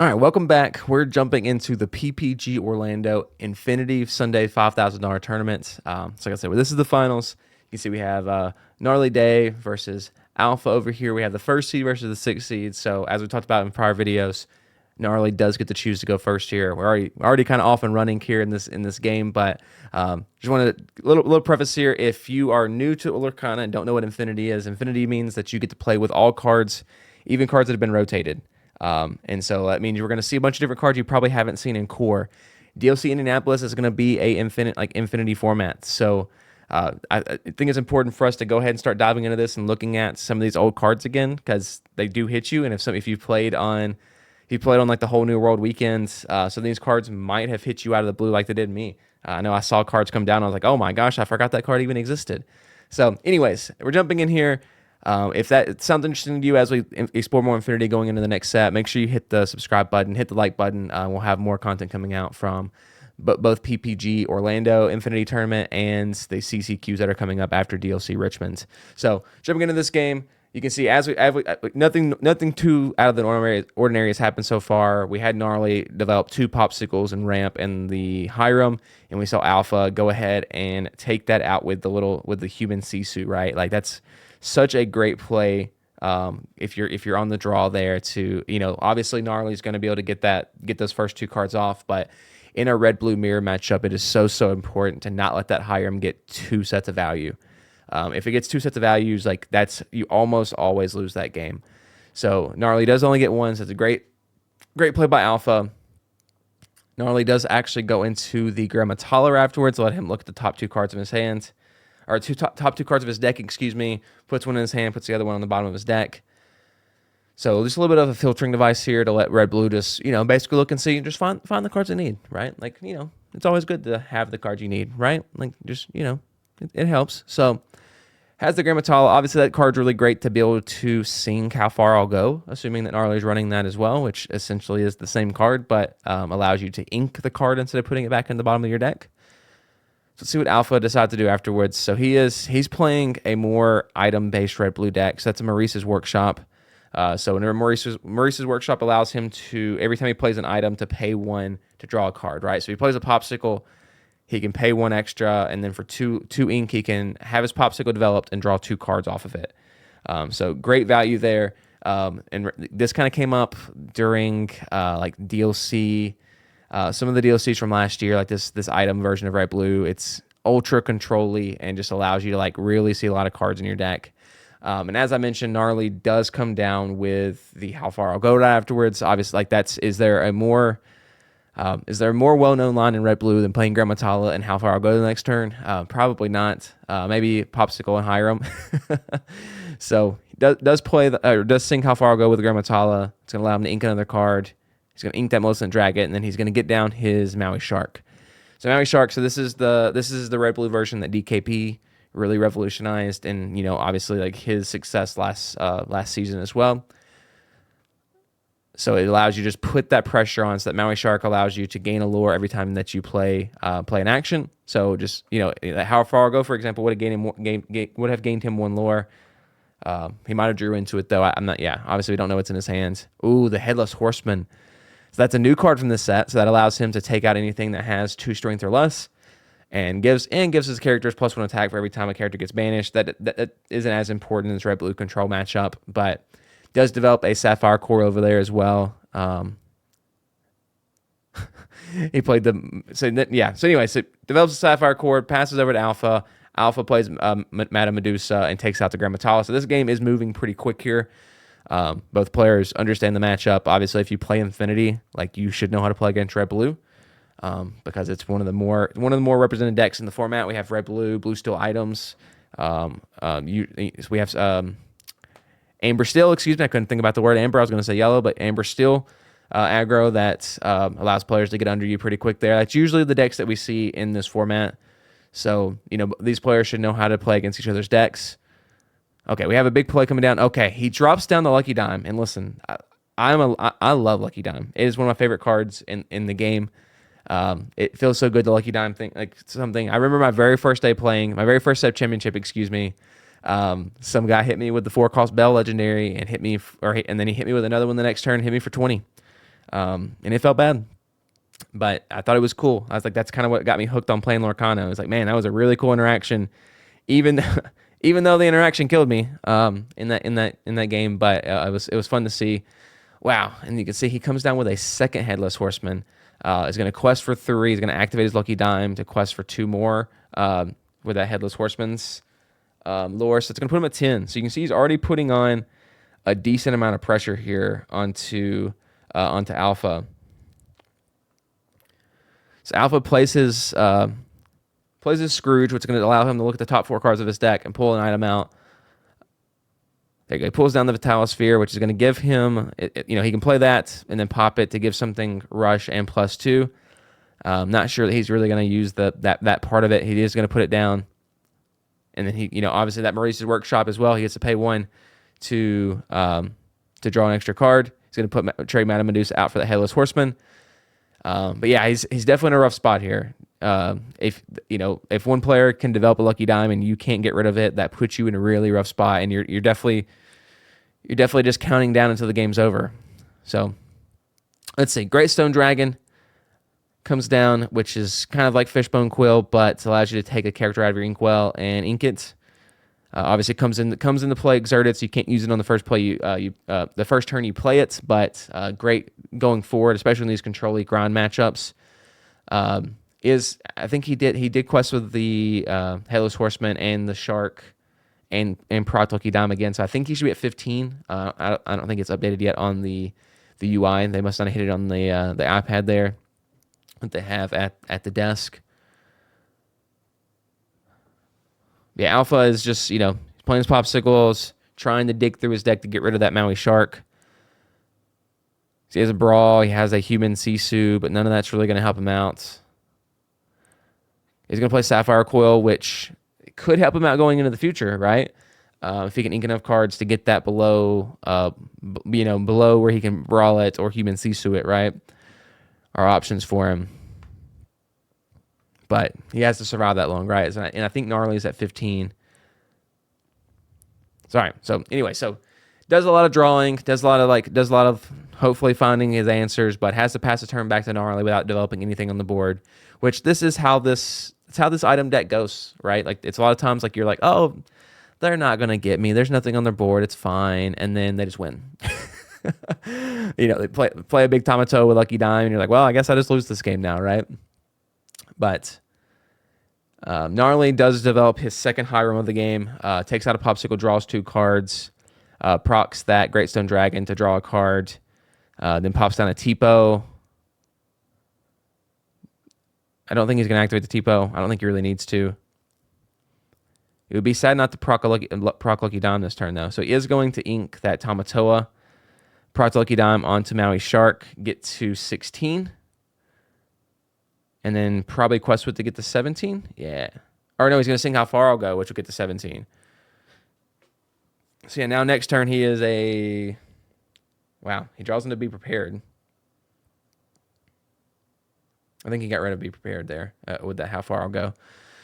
All right, welcome back. We're jumping into the PPG Orlando Infinity Sunday $5,000 tournament. So like I said, well, this is the finals. You can see we have Gnarly Day versus Alpha over here. We have the first seed versus the sixth seed. So as we talked about in prior videos, Gnarly does get to choose to go first here. We're already kind of off and running here in this game, but just wanted a little preface here. If you are new to Lorcana and don't know what Infinity is, Infinity means that you get to play with all cards, even cards that have been rotated. And so that means you're going to see a bunch of different cards you probably haven't seen in core. DLC Indianapolis is going to be a infinity format. So I think it's important for us to go ahead and start diving into this and looking at some of these old cards again, because they do hit you. And if you played on like the whole New World weekends, some of these cards might have hit you out of the blue like they did me. I know I saw cards come down. I was like, oh my gosh, I forgot that card even existed. So anyways, we're jumping in here. If that sounds interesting to you as we explore more Infinity going into the next set, make sure you hit the subscribe button, hit the like button. We'll have more content coming out from both PPG Orlando Infinity Tournament and the CCQs that are coming up after DLC Richmond. So jumping into this game, you can see as we nothing too out of the ordinary has happened so far. We had Gnarly develop 2 popsicles and ramp in the Hiram, and we saw Alpha go ahead and take that out with the human Sisu, right? Like that's such a great play. If you're on the draw there to, obviously Gnarly's going to be able to get those first 2 cards off, but in a red blue mirror matchup, it is so important to not let that Hiram get 2 sets of value. If it gets 2 sets of values, like you almost always lose that game. So Gnarly does only get 1, so it's a great play by Alpha. Gnarly does actually go into the Grammatala afterwards, let him look at the top 2 cards of his hand. Or top 2 cards of his deck, puts one in his hand, puts the other one on the bottom of his deck. So just a little bit of a filtering device here to let Red Blue just, basically look and see, just find the cards they need, right? Like, it's always good to have the cards you need, right? Like, just, it helps. So has the Grammatala. Obviously, that card's really great to be able to sync how far I'll go, assuming that Gnarly's running that as well, which essentially is the same card, but allows you to ink the card instead of putting it back in the bottom of your deck. So let's see what Alpha decides to do afterwards. So he's playing a more item-based red blue deck. So that's a Maurice's Workshop. So whenever Maurice's Workshop allows him to, every time he plays an item, to pay 1 to draw a card, right? So if he plays a popsicle, he can pay 1 extra, and then for two ink, he can have his popsicle developed and draw 2 cards off of it. So great value there. And this kind of came up during like DLC. Some of the DLCs from last year, like this item version of Red Blue, it's ultra control-y and just allows you to like really see a lot of cards in your deck. And as I mentioned, Gnarly does come down with the how far I'll go afterwards. Obviously, like is there a more well-known line in Red Blue than playing Grammatala and how far I'll go the next turn? Probably not. Maybe Popsicle and Hiram. So does sing how far I'll go with Grammatala. It's gonna allow him to ink another card. He's going to ink that Maleficent Dragon, and then he's going to get down his Maui Shark. So Maui Shark, so this is the red blue version that DKP really revolutionized, and obviously like his success last season as well. So it allows you to just put that pressure on. So that Maui Shark allows you to gain a lure every time that you play an action. So just how far I'll go, for example, would have gained him 1 lure. He might have drew into it though. I'm not. Yeah, obviously we don't know what's in his hands. Ooh, the Headless Horseman. So that's a new card from this set. So that allows him to take out anything that has 2 strength or less, and gives his characters +1 attack for every time a character gets banished. That isn't as important in this red blue control matchup, but does develop a Sapphire core over there as well. He played so develops a Sapphire core, passes over to Alpha. Alpha plays Madame Medusa and takes out the Grammatala. So this game is moving pretty quick here. Both players understand the matchup. Obviously, if you play Infinity, like you should know how to play against Red Blue, because it's one of the more represented decks in the format. We have Red Blue, Blue Steel items. We have Amber Steel. Excuse me, I couldn't think about the word Amber. I was going to say yellow, but Amber Steel aggro that allows players to get under you pretty quick there. That's usually the decks that we see in this format. So these players should know how to play against each other's decks. Okay, we have a big play coming down. Okay, he drops down the Lucky Dime, and listen, I love Lucky Dime. It is one of my favorite cards in the game. It feels so good, the Lucky Dime thing, like something. I remember my very first day playing, my very first set championship. Excuse me. Some guy hit me with the 4-cost Bell Legendary and hit me, and then he hit me with another one the next turn, hit me for 20. and it felt bad. But I thought it was cool. I was like, that's kind of what got me hooked on playing Lorcana. I was like, man, that was a really cool interaction, even even though the interaction killed me in that game. But it was fun to see. Wow, and you can see he comes down with a second Headless Horseman. He's going to quest for 3. He's going to activate his Lucky Dime to quest for 2 more with that Headless Horseman's lore. So it's going to put him at 10. So you can see he's already putting on a decent amount of pressure here onto Alpha. So Alpha plays his Scrooge, which is going to allow him to look at the top 4 cards of his deck and pull an item out. There you go. He pulls down the Vitalis Sphere, which is going to give him, he can play that and then pop it to give something rush and +2. Not sure that he's really going to use that part of it. He is going to put it down, and then he, obviously that Maurice's Workshop as well. He gets to pay 1 to draw an extra card. He's going to put trade Madame Medusa out for the Headless Horseman. But yeah, he's definitely in a rough spot here. If one player can develop a Lucky Dime and you can't get rid of it, that puts you in a really rough spot, and you're definitely just counting down until the game's over. So let's see. Great Stone Dragon comes down, which is kind of like Fishbone Quill, but allows you to take a character out of your inkwell and ink it. Obviously, comes into play exerted, so you can't use it on the first play. The first turn you play it, but great going forward, especially in these control league grind matchups. I think he did quest with the Headless Horseman and the Shark and proc Lucky Dime again, so I think he should be at 15. I don't think it's updated yet on the UI. They must not have hit it on the iPad there that they have at the desk. Yeah, Alpha is just, playing his popsicles, trying to dig through his deck to get rid of that Maui Shark. So he has a Brawl, he has a Human Sisu, but none of that's really going to help him out. He's going to play Sapphire Coil, which could help him out going into the future, right? If he can ink enough cards to get that below where he can Brawl it or Human Sisu it, right? Are options for him. But he has to survive that long, right? And I think Gnarly's at 15. Sorry. So anyway, does a lot of drawing, does a lot of hopefully finding his answers, but has to pass a turn back to Gnarly without developing anything on the board. Which this is how this item deck goes, right? Like it's a lot of times like you're like, oh, they're not gonna get me. There's nothing on their board. It's fine, and then they just win. They play a big Tomato with Lucky Dime, and you're like, well, I guess I just lose this game now, right? But Gnarly does develop his second high room of the game, takes out a Popsicle, draws 2 cards, procs that Great Stone Dragon to draw a card, then pops down a Tipo. I don't think he's going to activate the Tipo. I don't think he really needs to. It would be sad not to proc Lucky Dime this turn, though. So he is going to ink that Tamatoa, proc Lucky Dime onto Maui Shark, get to 16. And then probably quest with to get to 17? Yeah. Or no, he's going to sing How Far I'll Go, which will get to 17. So yeah, now next turn he is a... Wow, he draws him to Be Prepared. I think he got rid of Be Prepared there with that How Far I'll Go.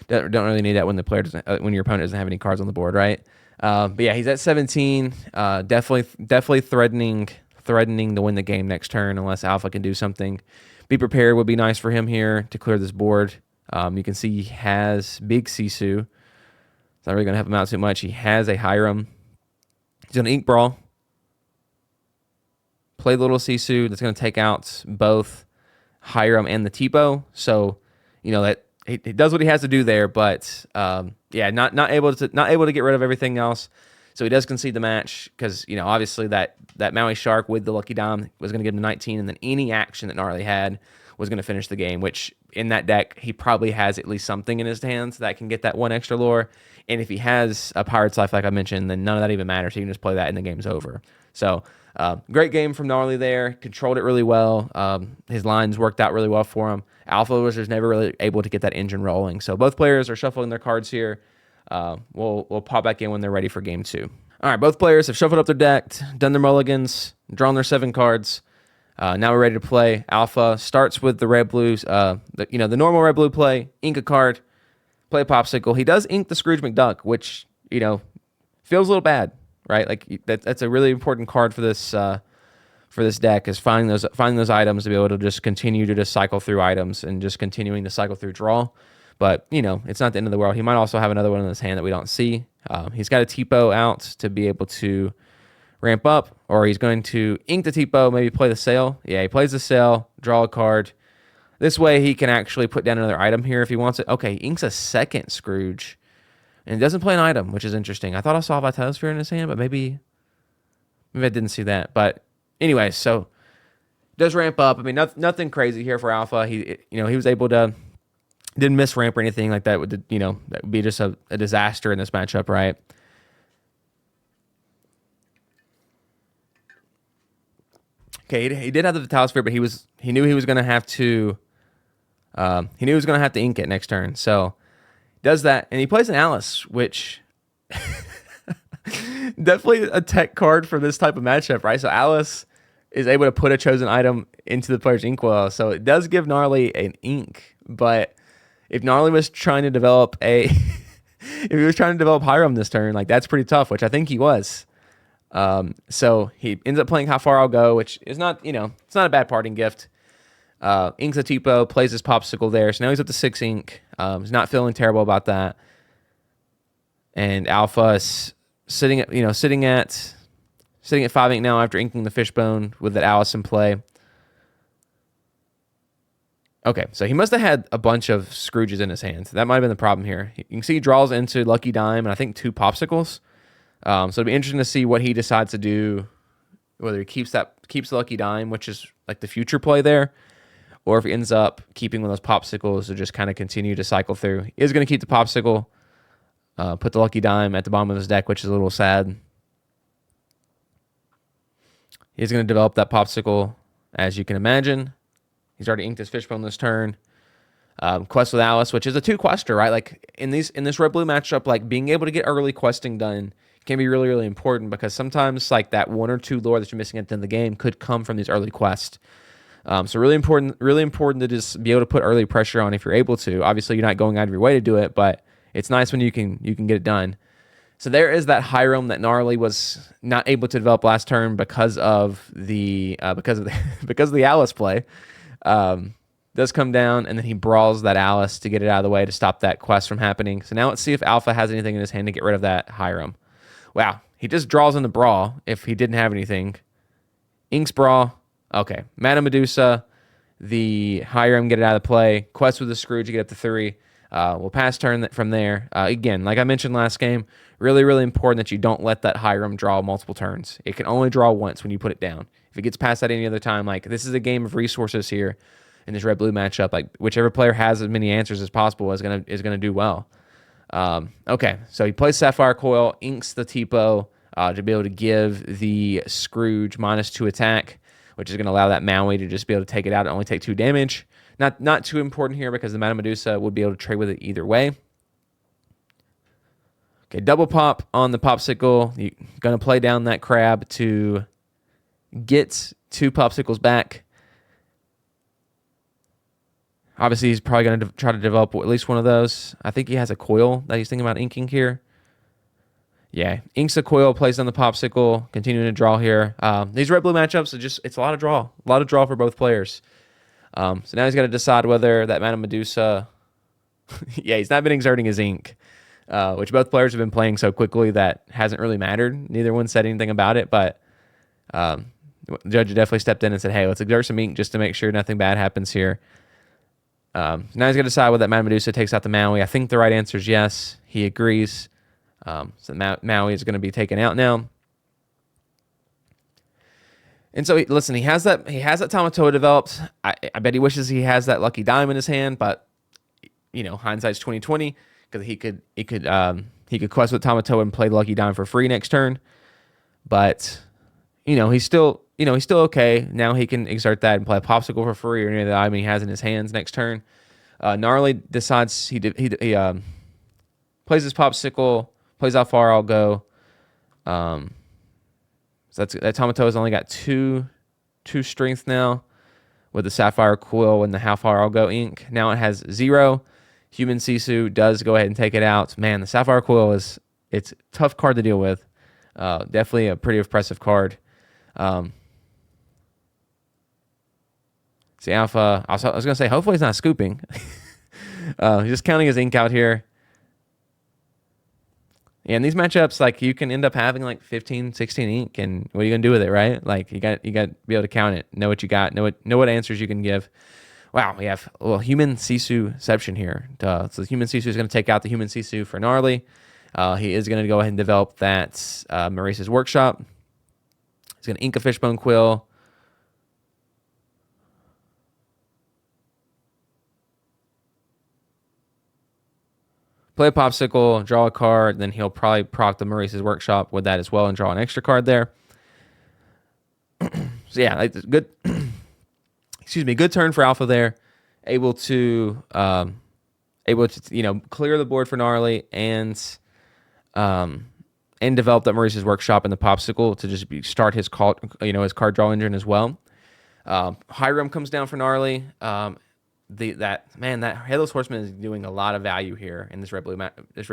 Don't really need that when the player doesn't, when your opponent doesn't have any cards on the board, right? But yeah, he's at 17. Definitely threatening to win the game next turn unless Alpha can do something. Be Prepared would be nice for him here to clear this board. You can see he has Big Sisu. It's not really going to help him out too much. He has a Hiram. He's going to Ink Brawl. Play Little Sisu. That's going to take out both Hiram and the Tipo. So, that he does what he has to do there, but not able to get rid of everything else. So he does concede the match because, obviously that Maui Shark with the Lucky Dime was going to give him 19, and then any action that Gnarly had was going to finish the game, which in that deck, he probably has at least something in his hands that can get that 1 extra lore. And if he has a Pirate's Life, like I mentioned, then none of that even matters. He can just play that and the game's over. So great game from Gnarly there. Controlled it really well. His lines worked out really well for him. Alpha was just never really able to get that engine rolling. So both players are shuffling their cards here. We'll pop back in when they're ready for game 2. All right, both players have shuffled up their deck, done their mulligans, drawn their 7 cards. Now we're ready to play. Alpha starts with the Red Blues, the normal Red Blue play, ink a card, play a Popsicle. He does ink the Scrooge McDuck, which, feels a little bad, right? Like that's a really important card for this for this deck is finding those items to be able to just continue to just cycle through items and just continuing to cycle through draw. But, you know, it's not the end of the world. He might also have another one in his hand that we don't see. He's got a Tipo out to be able to ramp up, or he's going to ink the Tipo, maybe play the Sail. Yeah, he plays the Sail, draw a card. This way he can actually put down another item here if he wants it. Okay, he inks a second Scrooge, and he doesn't play an item, which is interesting. I thought I saw Vitalosphere in his hand, but maybe I didn't see that. But anyway, so does ramp up. I mean, nothing crazy here for Alpha. He was able to didn't miss ramp or anything like that. That would be just a disaster in this matchup, right? Okay, he did have the Vitalosphere, but he knew he was going to have to ink it next turn. So does that, and he plays an Alice, which definitely a tech card for this type of matchup, right? So Alice is able to put a chosen item into the player's inkwell. So it does give Gnarly an ink, but if Gnarly was trying to develop if he was trying to develop Hiram this turn, like that's pretty tough, which I think he was. So he ends up playing How Far I'll Go, which is not, it's not a bad parting gift. Inks a Tipo, plays his Popsicle there. So now he's up to 6 ink. He's not feeling terrible about that. And Alpha is sitting at 5 ink now after inking the Fishbone with that Alice in play. Okay, so he must have had a bunch of Scrooges in his hand. That might have been the problem here. You can see he draws into Lucky Dime and I think 2 Popsicles. So it'll be interesting to see what he decides to do, whether he keeps the Lucky Dime, which is like the future play there, or if he ends up keeping one of those Popsicles to just kind of continue to cycle through. He is going to keep the Popsicle, put the Lucky Dime at the bottom of his deck, which is a little sad. He's going to develop that Popsicle, as you can imagine. He's already inked his Fishbone this turn. Quest with Alice, which is a 2-quester, right? Like in this red blue matchup, like being able to get early questing done can be really, really important, because sometimes like that 1 or 2 lore that you're missing at the end of the game could come from these early quests. So really important to just be able to put early pressure on if you're able to. Obviously, you're not going out of your way to do it, but it's nice when you can get it done. So there is that Hiram that Gnarly was not able to develop last turn because of the Alice play. Does come down, and then he brawls that Alice to get it out of the way to stop that quest from happening. So now let's see if Alpha has anything in his hand to get rid of that Hiram. Wow, he just draws in the brawl if he didn't have anything. Inks brawl. Okay, Madame Medusa, the Hiram, get it out of the play. Quest with the Scrooge, you get up to 3. We'll pass turn from there. Again, like I mentioned last game, really, really important that you don't let that Hiram draw multiple turns. It can only draw once when you put it down. If it gets past that any other time, like this is a game of resources here in this red-blue matchup. Like whichever player has as many answers as possible is gonna do well. Okay, so he plays Sapphire Coil, inks the Tipo to be able to give the Scrooge -2 attack, which is going to allow that Maui to just be able to take it out and only take 2 damage. Not too important here because the Madame Medusa would be able to trade with it either way. Okay, double pop on the Popsicle. You're going to play down that crab to get 2 Popsicles back. Obviously, he's probably going to try to develop at least one of those. I think he has a coil that he's thinking about inking here. Yeah, inks a coil, plays on the Popsicle, continuing to draw here. These red-blue matchups, it's a lot of draw. A lot of draw for both players. So now he's got to decide whether that Madame Medusa... yeah, he's not been exerting his ink, which both players have been playing so quickly that hasn't really mattered. Neither one said anything about it, but the judge definitely stepped in and said, hey, let's exert some ink just to make sure nothing bad happens here. Now he's got to decide whether that Madame Medusa takes out the Maui. I think the right answer is yes. He agrees. So Maui is going to be taken out now. And so, listen, he has that Tamatoa developed. I bet he wishes he has that Lucky Dime in his hand, but hindsight's 20/20 because he could quest with Tamatoa and play the Lucky Dime for free next turn. But he's still okay. Now he can exert that and play a Popsicle for free or any of the item he has in his hands next turn. Gnarly decides he plays his Popsicle, plays How Far I'll Go. So that Tamatoa's only got two strength now with the Sapphire Coil and the How Far I'll Go ink. Now it has 0. Human Sisu does go ahead and take it out. Man, the Sapphire Coil it's a tough card to deal with. Definitely a pretty impressive card. See, Alpha, I was going to say, hopefully he's not scooping. He's just counting his ink out here. Yeah, in these matchups, like, you can end up having like 15, 16 ink, and what are you going to do with it, right? Like, you got to be able to count it, know what you got, know what answers you can give. Wow, we have human Sisu-ception here. So the human Sisu is going to take out the human Sisu for Gnarly. He is going to go ahead and develop that Maurice's Workshop. He's going to ink a Fishbone Quill. Play a Popsicle, draw a card, then he'll probably proc the Maurice's Workshop with that as well and draw an extra card there. So yeah, like, good. Excuse me, good turn for Alpha there. Able to clear the board for Gnarly and develop that Maurice's Workshop in the Popsicle to just start his card draw engine as well. Hiram comes down for Gnarly. That Headless Horseman is doing a lot of value here in this red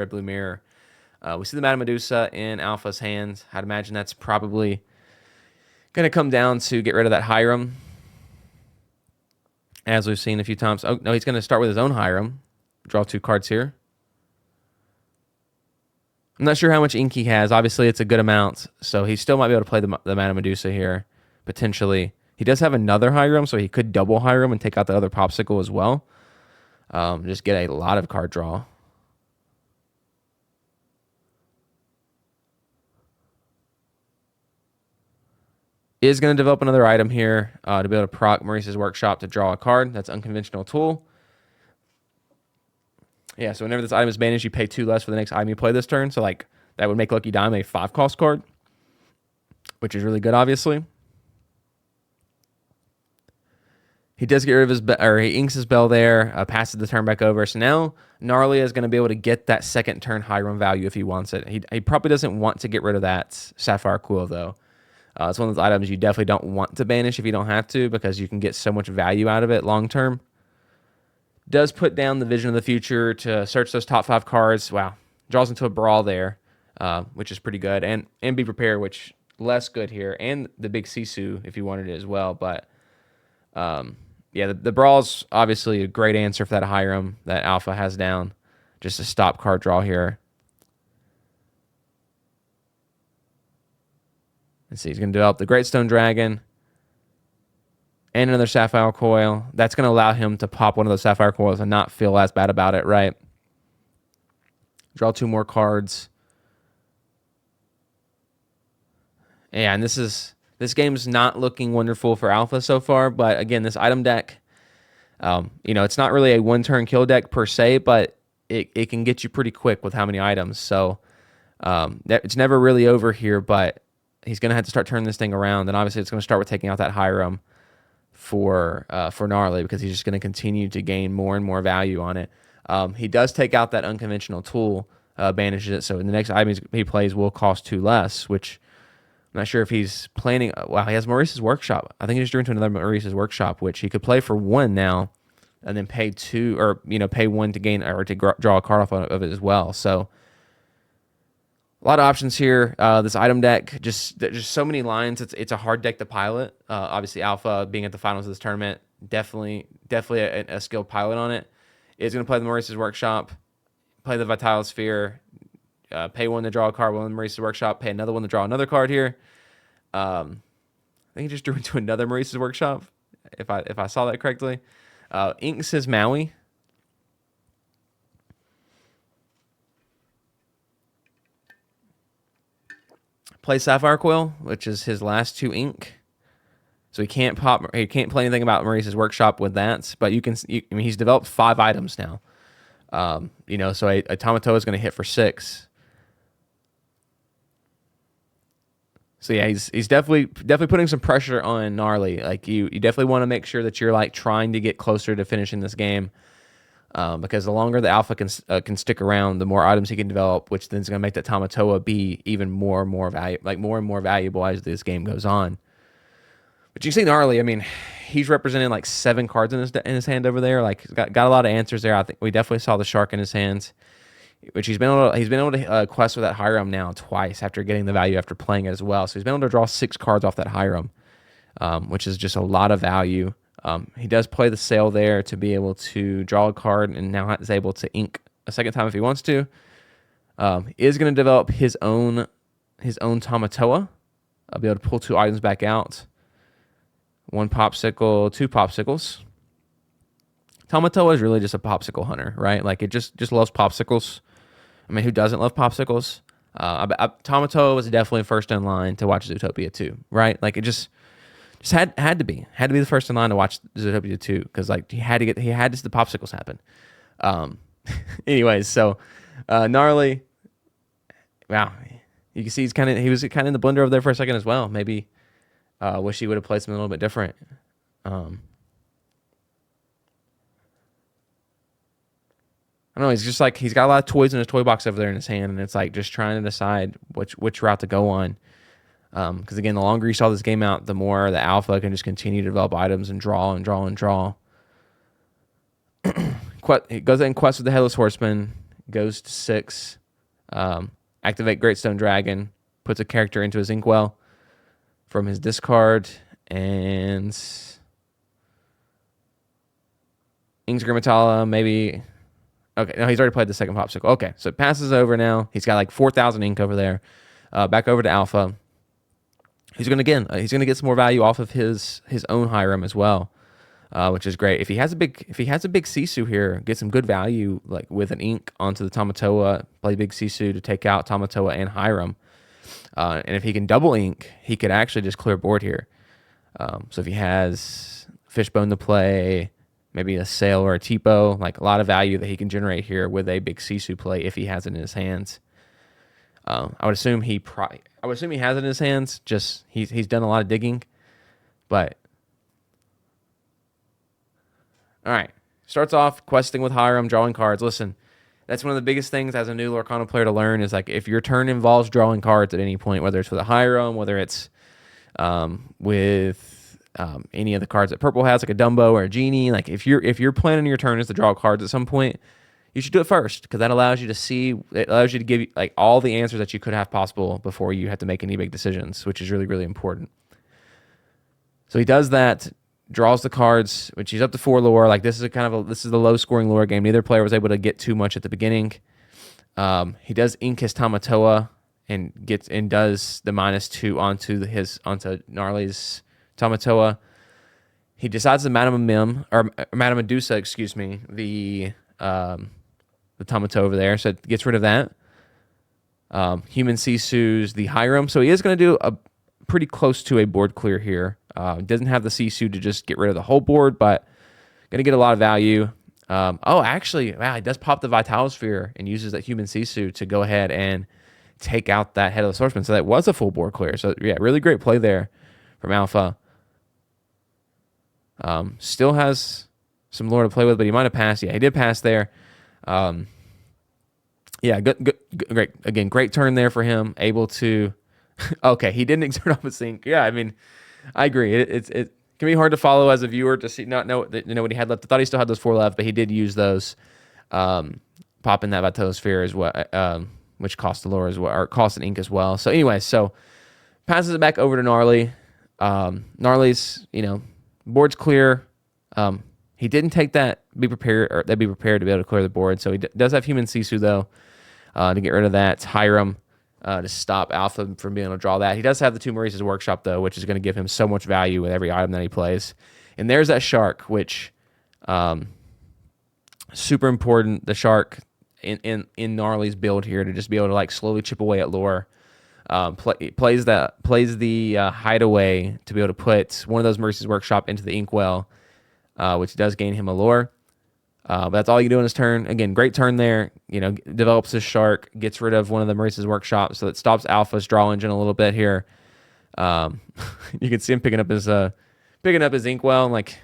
blue mirror. We see the Madame Medusa in Alpha's hands. I'd imagine that's probably going to come down to get rid of that Hiram, as we've seen a few times. Oh no, he's going to start with his own Hiram. Draw 2 cards here. I'm not sure how much ink he has. Obviously, it's a good amount, so he still might be able to play the Madame Medusa here potentially. He does have another Hiram, so he could double Hiram and take out the other Popsicle as well. Just get a lot of card draw. Is going to develop another item here to be able to proc Maurice's Workshop to draw a card. That's unconventional tool. Yeah, so whenever this item is banished, you pay 2 less for the next item you play this turn. So like that would make Lucky Dime a 5-cost card, which is really good, obviously. He does get rid of his, he inks his bell there, passes the turn back over. So now Gnarly is going to be able to get that second turn Hiram value if he wants it. He probably doesn't want to get rid of that Sapphire Quill, though. It's one of those items you definitely don't want to banish if you don't have to, because you can get so much value out of it long term. Does put down the Vision of the Future to search those top 5 cards. Wow. Draws into a Brawl there, which is pretty good. And Be Prepared, which less good here. And the big Sisu if you wanted it as well. But yeah, the Brawl's obviously a great answer for that Hiram that Alpha has down. Just a stop card draw here. Let's see, he's going to develop the Great Stone Dragon and another Sapphire Coil. That's going to allow him to pop one of those Sapphire Coils and not feel as bad about it, right? Draw 2 more cards. Yeah, and this game's not looking wonderful for Alpha so far, but again, this item deck, it's not really a one-turn kill deck per se, but it can get you pretty quick with how many items. So it's never really over here, but he's going to have to start turning this thing around, and obviously it's going to start with taking out that Hiram for Gnarly, because he's just going to continue to gain more and more value on it. He does take out that unconventional tool, banishes it, so the next item he plays will cost 2 less, which I'm not sure if he's planning. Wow, he has Maurice's Workshop. I think he just drew into another Maurice's Workshop, which he could play for 1 now, and then pay 2, or pay 1 to gain or to draw a card off of it as well. So a lot of options here. This item deck, just so many lines. It's a hard deck to pilot. Obviously, Alpha being at the finals of this tournament, definitely a skilled pilot on it. Is going to play the Maurice's Workshop, play the Vital Sphere, pay 1 to draw a card, 1 Maurice's Workshop, pay another 1 to draw another card here. I think he just drew into another Maurice's Workshop, if I saw that correctly. Inks his Maui. Play Sapphire Coil, which is his last 2 ink. So he can't play anything about Maurice's Workshop with that. But he's developed 5 items now. So a Tamatoa is going to hit for 6. So yeah, he's definitely putting some pressure on Gnarly. Like you definitely want to make sure that you're like trying to get closer to finishing this game, because the longer the Alpha can stick around, the more items he can develop, which then is going to make that Tamatoa be even more and more valuable as this game goes on. But you can see Gnarly. I mean, he's representing like 7 cards in his hand over there. Like he's got a lot of answers there. I think we definitely saw the shark in his hands, which he's been able to quest with that Hiram now twice after getting the value after playing it as well. So he's been able to draw 6 cards off that Hiram, which is just a lot of value. He does play the sale there to be able to draw a card, and now is able to ink a second time if he wants to. Is going to develop his own Tamatoa. I'll be able to pull 2 items back out. 1 popsicle, 2 popsicles. Tamatoa is really just a popsicle hunter, right? Like it just loves popsicles. I mean, who doesn't love popsicles? Tamatoa was definitely first in line to watch Zootopia 2, right? Like it just had to be the first in line to watch Zootopia 2 because like he had to see the popsicles happen. Anyways, so Gnarly, wow, you can see he was kind of in the blender over there for a second as well. Maybe wish he would have played something a little bit different. I don't know. He's just like he's got a lot of toys in his toy box over there in his hand, and it's like just trying to decide which route to go on. Because again, the longer you saw this game out, the more the alpha can just continue to develop items and draw and draw and draw. He goes ahead and quests with the Headless Horseman, goes to 6, activate Great Stone Dragon, puts a character into his Inkwell from his discard, and Inks Grimmatala, maybe. Okay, no, he's already played the second popsicle. Okay, so it passes over now. He's got like 4,000 ink over there. Back over to alpha. He's gonna get some more value off of his own Hiram as well, which is great. If he has a big Sisu here, get some good value like with an ink onto the Tamatoa. Play big Sisu to take out Tamatoa and Hiram. And if he can double ink, he could actually just clear board here. So if he has Fishbone to play, maybe a Sail or a Tipo, like a lot of value that he can generate here with a big Sisu play if he has it in his hands. I would assume he has it in his hands. Just he's done a lot of digging, but all right. Starts off questing with Hiram, drawing cards. Listen, that's one of the biggest things as a new Lorcana player to learn is like if your turn involves drawing cards at any point, whether it's with a Hiram, whether it's with any of the cards that purple has, like a Dumbo or a Genie. Like if you're planning your turn is to draw cards at some point, you should do it first because that allows you to give like all the answers that you could have possible before you have to make any big decisions, which is really, really important. So he does that, draws the cards, which he's up to 4 lore. Like this is the low scoring lore game. Neither player was able to get too much at the beginning. He does ink his Tamatoa and does the -2 onto Gnarly's Tamatoa. He decides to Madame Medusa, excuse me, the Tamatoa over there, so it gets rid of that. Human Sisu's the Hiram, so he is going to do a pretty close to a board clear here. Doesn't have the Sisu to just get rid of the whole board, but going to get a lot of value. Actually, wow, he does pop the Vitalosphere and uses that Human Sisu to go ahead and take out that Headless Horseman. So that was a full board clear. So yeah, really great play there from Alpha. Still has some lore to play with, but he might have passed. Yeah, he did pass there. Yeah, good, great. Again, great turn there for him. Able to. Okay, he didn't exert off his sync. Yeah, I mean, I agree. It can be hard to follow as a viewer to know what he had left. I thought he still had those 4 left, but he did use those. Popping that Vitosphere as well, which cost the lore as well, or cost an ink as well. So anyway, passes it back over to Gnarly. Gnarly's, board's clear. He didn't take that. Be prepared to be able to clear the board. So he does have Human Sisu though, to get rid of that. Hiram to stop Alpha from being able to draw that. He does have the 2 Maurice's Workshop though, which is going to give him so much value with every item that he plays. And there's that shark, which super important. The shark in Gnarly's build here to just be able to like slowly chip away at lore. Plays the hideaway to be able to put one of those Maurice's Workshop into the Inkwell, which does gain him a lore. But that's all you do in his turn. Again, great turn there. Develops his shark, gets rid of one of the Maurice's Workshop, so it stops Alpha's draw engine a little bit here. You can see him picking up his Inkwell, and like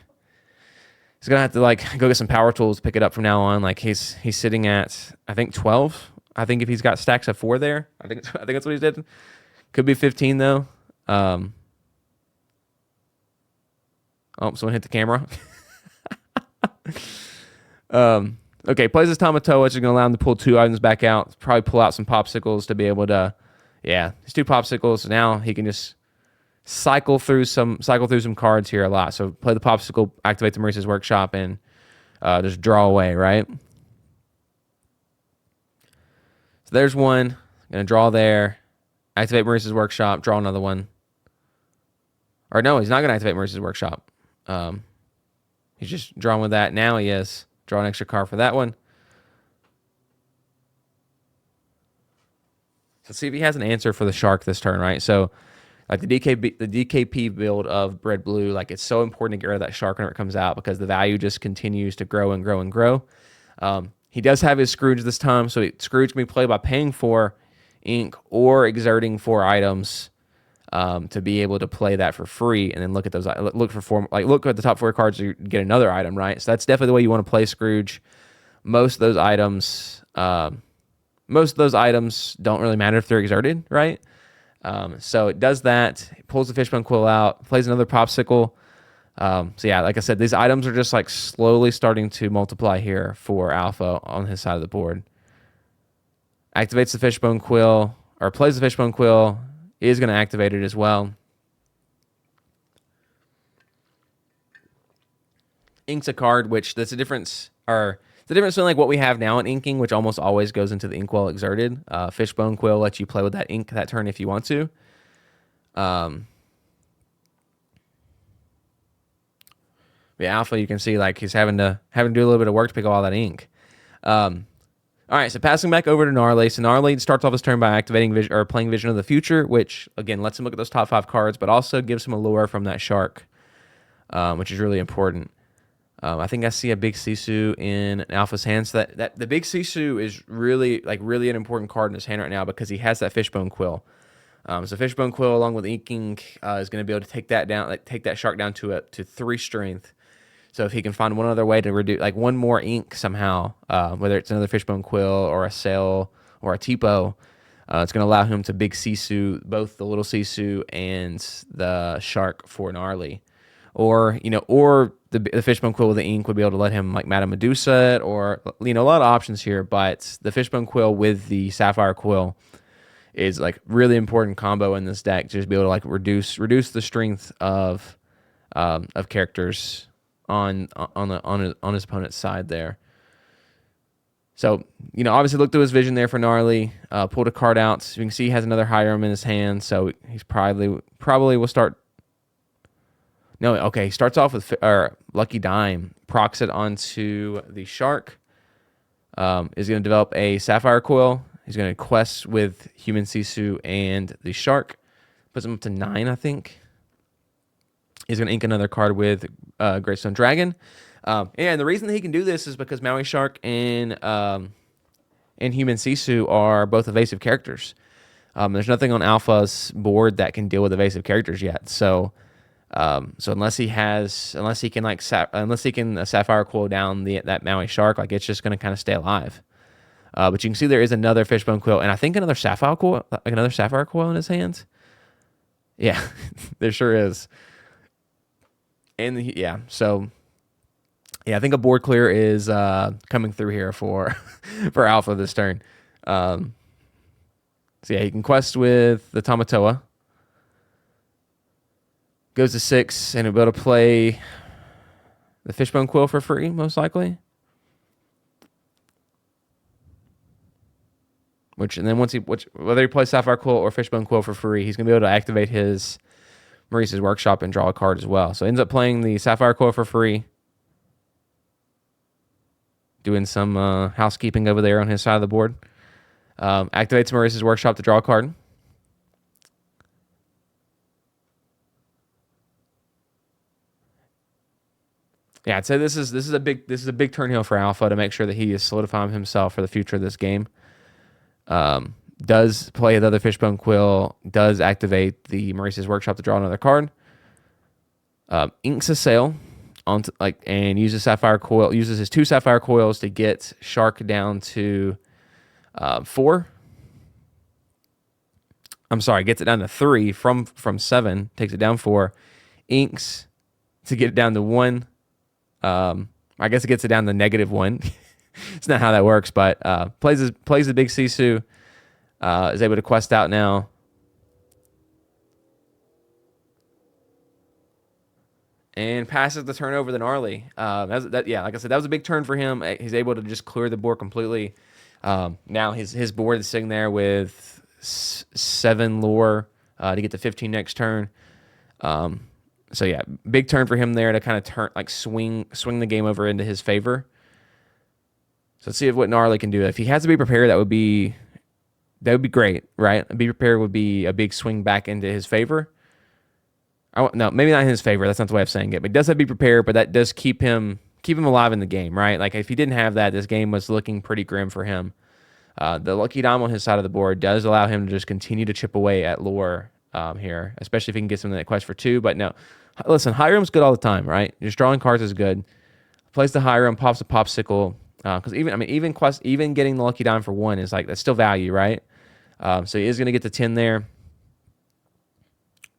he's gonna have to like go get some power tools to pick it up from now on. Like he's sitting at I think 12. I think if he's got stacks of 4 there, I think that's what he did. Could be 15 though. Someone hit the camera. Okay, plays his Tamatoa, which is going to allow him to pull 2 items back out. Probably pull out some popsicles to be able to, his 2 popsicles. So now he can just cycle through some cards here a lot. So play the popsicle, activate the Maurice's Workshop, and just draw away, right? So there's one. Gonna draw there. Activate Maurice's Workshop. Draw another one. Or no, he's not gonna activate Maurice's Workshop. He's just drawing with that. Now he is. Draw an extra card for that one. Let's see if he has an answer for the shark this turn, right? So, like the DKP build of Red Blue, like it's so important to get rid of that shark whenever it comes out because the value just continues to grow and grow and grow. He does have his Scrooge this time, so Scrooge can be played by paying for ink or exerting 4 items to be able to play that for free, and then look at those. Look at the top 4 cards to get another item, right? So that's definitely the way you want to play Scrooge. Most of those items don't really matter if they're exerted, right? So it does that. It pulls the Fishbone Quill out, plays another popsicle. So yeah, like I said, these items are just like slowly starting to multiply here for Alpha on his side of the board. Activates the Fishbone Quill, or plays the Fishbone Quill, is going to activate it as well. Inks a card, which that's the difference, or the difference between like what we have now in inking, which almost always goes into the ink while exerted. Fishbone Quill lets you play with that ink that turn if you want to. The Alpha, you can see like he's having to do a little bit of work to pick up all that ink. All right, so passing back over to Gnarly. So Gnarly starts off his turn by activating playing Vision of the Future, which again lets him look at those top 5 cards, but also gives him a lure from that shark, which is really important. I think I see a big Sisu in Alpha's hand. So that the big Sisu is really an important card in his hand right now because he has that Fishbone Quill. So Fishbone Quill along with inking is going to be able to take that down, take that shark down to 3 strength. So if he can find one other way to reduce, like one more ink somehow, whether it's another Fishbone Quill or a Sail or a Tipo, it's going to allow him to big Sisu both the little Sisu and the shark for Gnarly. Or the Fishbone Quill with the ink would be able to let him like Madame Medusa it, or a lot of options here. But the Fishbone Quill with the Sapphire Quill is like really important combo in this deck. Just be able to like reduce the strength of characters on his opponent's side there. So obviously look through his vision there for Gnarly. Pulled a card out. So you can see he has another Hiram in his hand. So he's probably will start. No, okay. He starts off with Lucky Dime, procs it onto the shark. Is going to develop a Sapphire Quill. He's going to quest with Human Sisu and the shark. Puts him up to 9, I think. He's going to ink another card with Greystone Dragon. And the reason that he can do this is because Maui Shark and Human Sisu are both evasive characters. There's nothing on Alpha's board that can deal with evasive characters yet. So unless he can Sapphire Quill down that Maui Shark, like it's just going to kind of stay alive. But you can see there is another Fishbone Quill, and I think another Sapphire Quill in his hands. Yeah, there sure is. And I think a board clear is coming through here for Alpha this turn. So yeah, he can quest with the Tamatoa. Goes to 6, and he'll be able to play the Fishbone Quill for free, most likely. Whether he plays Sapphire Quill or Fishbone Quill for free, he's going to be able to activate his Maurice's Workshop and draw a card as well. So ends up playing the Sapphire Quill for free. Doing some housekeeping over there on his side of the board. Activates Maurice's Workshop to draw a card. Yeah, I'd say this is a big turn here for Alpha to make sure that he is solidifying himself for the future of this game. Does play the other Fishbone Quill, does activate the Maurice's Workshop to draw another card. Inks a Sail and uses Sapphire Coil, uses his 2 Sapphire Coils to get Shark down to 4. I'm sorry, gets it down to 3 from 7, takes it down 4. Inks to get it down to 1. I guess it gets it down to -1. It's not how that works, but plays the big Sisu. Is able to quest out now. and passes the turn over the gnarly. Yeah, like I said, that was a big turn for him. He's able to just clear the board completely. Now his board is sitting there with 7 lore to get to 15 next turn. So yeah, big turn for him there to kind of swing the game over into his favor. So let's see what gnarly can do. If he has to be prepared, that would be great, right? Be prepared would be a big swing back into his favor. No, maybe not in his favor. That's not the way of saying it. But he does have to be prepared, but that does keep him alive in the game, right? Like if he didn't have that, this game was looking pretty grim for him. The lucky dime on his side of the board does allow him to just continue to chip away at lore here, especially if he can get something that quest for 2. But no, listen, high room's good all the time, right? Just drawing cards is good. Plays the high room, pops a popsicle. Because even getting the lucky dime for 1 is that's still value, right? So he is going to get the 10 there.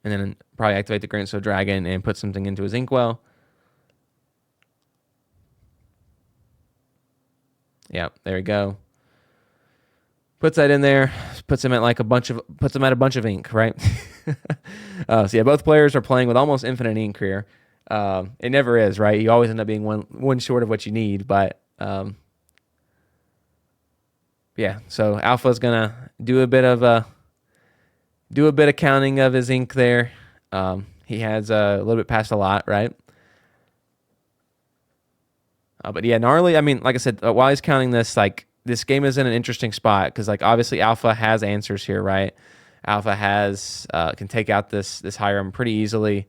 And then probably activate the Grandstone Dragon and put something into his Inkwell. Yeah, there we go. Puts that in there. Puts him at a bunch of ink, right? So yeah, both players are playing with almost infinite ink here. It never is, right? You always end up being one short of what you need, but yeah. So Alpha's gonna do a bit of counting of his ink there. He has a little bit past a lot, right? But yeah, gnarly. I mean, like I said, while he's counting this, this game is in an interesting spot because obviously Alpha has answers here, right? Alpha can take out this Hiram pretty easily.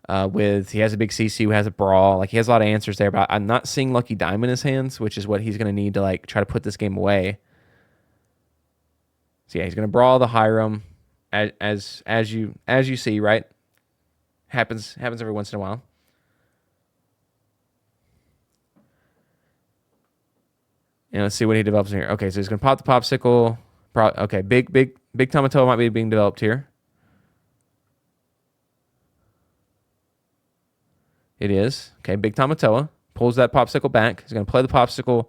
He has a big CC who has a brawl. He has a lot of answers there, but I'm not seeing Lucky Dime in his hands, which is what he's going to need to try to put this game away. So yeah, he's going to brawl the Hiram as you see, right? Happens every once in a while. And let's see what he develops here. Okay, so he's going to pop the popsicle. Okay, big Tamatoa might be being developed here. It is. Okay, big Tamatoa. Pulls that popsicle back. He's going to play the popsicle.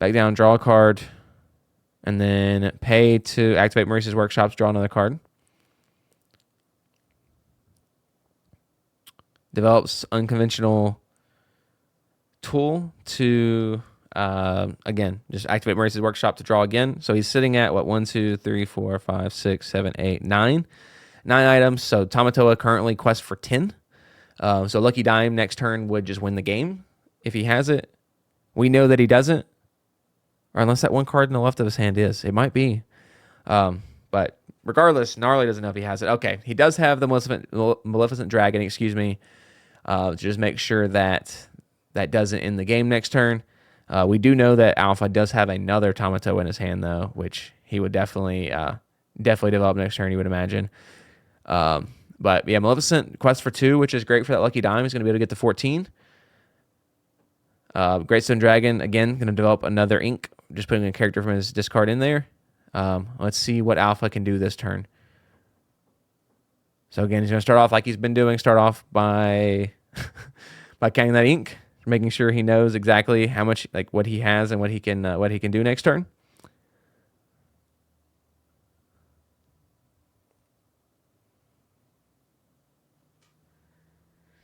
Back down, draw a card. And then pay to activate Maurice's Workshops, draw another card. Develops unconventional tool to, again, just activate Maurice's Workshop to draw again. So he's sitting at, 1, 2, 3, 4, 5, 6, 7, 8, 9. 9 items. So Tamatoa currently quests for 10. So Lucky Dime next turn would just win the game if he has it. We know that he doesn't. Or unless that one card in the left of his hand is. It might be. But regardless, Gnarly doesn't know if he has it. Okay, he does have the Maleficent Dragon, just make sure that doesn't end the game next turn. We do know that Alpha does have another Tamatoa in his hand, though, which he would definitely develop next turn, you would imagine. But yeah, Maleficent quest for 2, which is great for that Lucky Dime. He's going to be able to get to 14. Great Stone Dragon, again, going to develop another ink. Just putting a character from his discard in there. Let's see what Alpha can do this turn. So again, he's going to start off like he's been doing. Start off by counting that ink, making sure he knows exactly how much, what he has and what he can do next turn.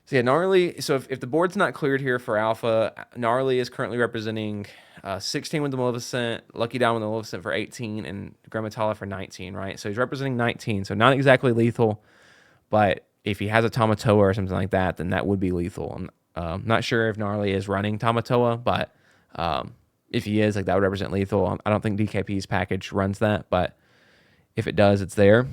So yeah, Gnarly. So if the board's not cleared here for Alpha, Gnarly is currently representing 16 with the Maleficent, Lucky Dime with the Maleficent for 18, and Grammatala for 19, right? So he's representing 19. So not exactly lethal, but if he has a Tamatoa or something like that, then that would be lethal. I'm not sure if Gnarly is running Tamatoa, but if he is, that would represent lethal. I don't think DKP's package runs that, but if it does, it's there.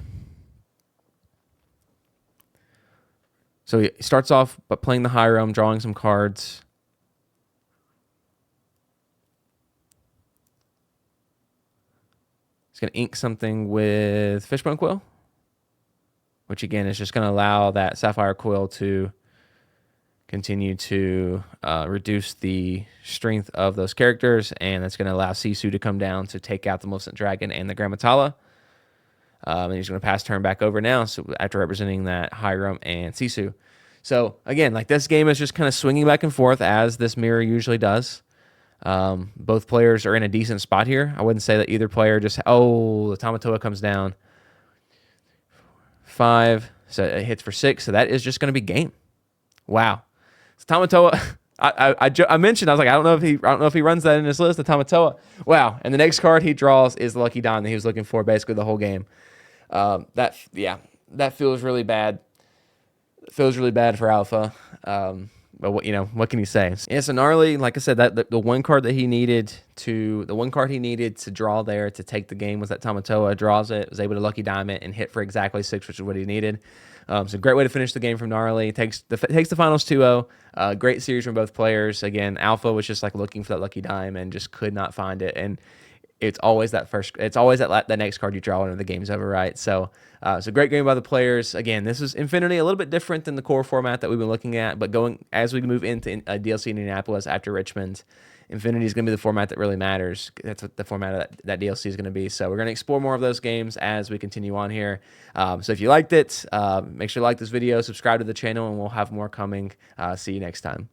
So he starts off by playing the Hiram, drawing some cards. He's going to ink something with Fishbone Quill, which again is just going to allow that Sapphire Quill to continue to reduce the strength of those characters, and that's going to allow Sisu to come down to take out the Maleficent Dragon and the Grammatala. And he's going to pass turn back over now, so after representing that Hiram and Sisu. So again, this game is just kind of swinging back and forth as this mirror usually does. Both players are in a decent spot here. I wouldn't say that either player the Tamatoa comes down 5, so it hits for 6. So that is just going to be game. Wow. So Tamatoa, I mentioned, I was like, I don't know if he runs that in his list, the Tamatoa. Wow. And the next card he draws is the Lucky Dime that he was looking for basically the whole game. That feels really bad. Feels really bad for Alpha. But what can you say? Yeah, so Gnarly, like I said, that the one card he needed to draw there to take the game was that Tamatoa. Draws it, was able to Lucky Dime it, and hit for exactly 6, which is what he needed. So great way to finish the game from Gnarly. Takes the finals 2-0. Great series from both players. Again, Alpha was just like looking for that Lucky Dime and just could not find it. And it's always that next card you draw when the game's over, right? So great game by the players. Again, this is Infinity, a little bit different than the core format that we've been looking at, but as we move into DLC Indianapolis after Richmond, Infinity is going to be the format that really matters. That's what the format of that DLC is going to be. So we're going to explore more of those games as we continue on here. So if you liked it, make sure to like this video, subscribe to the channel, and we'll have more coming. See you next time.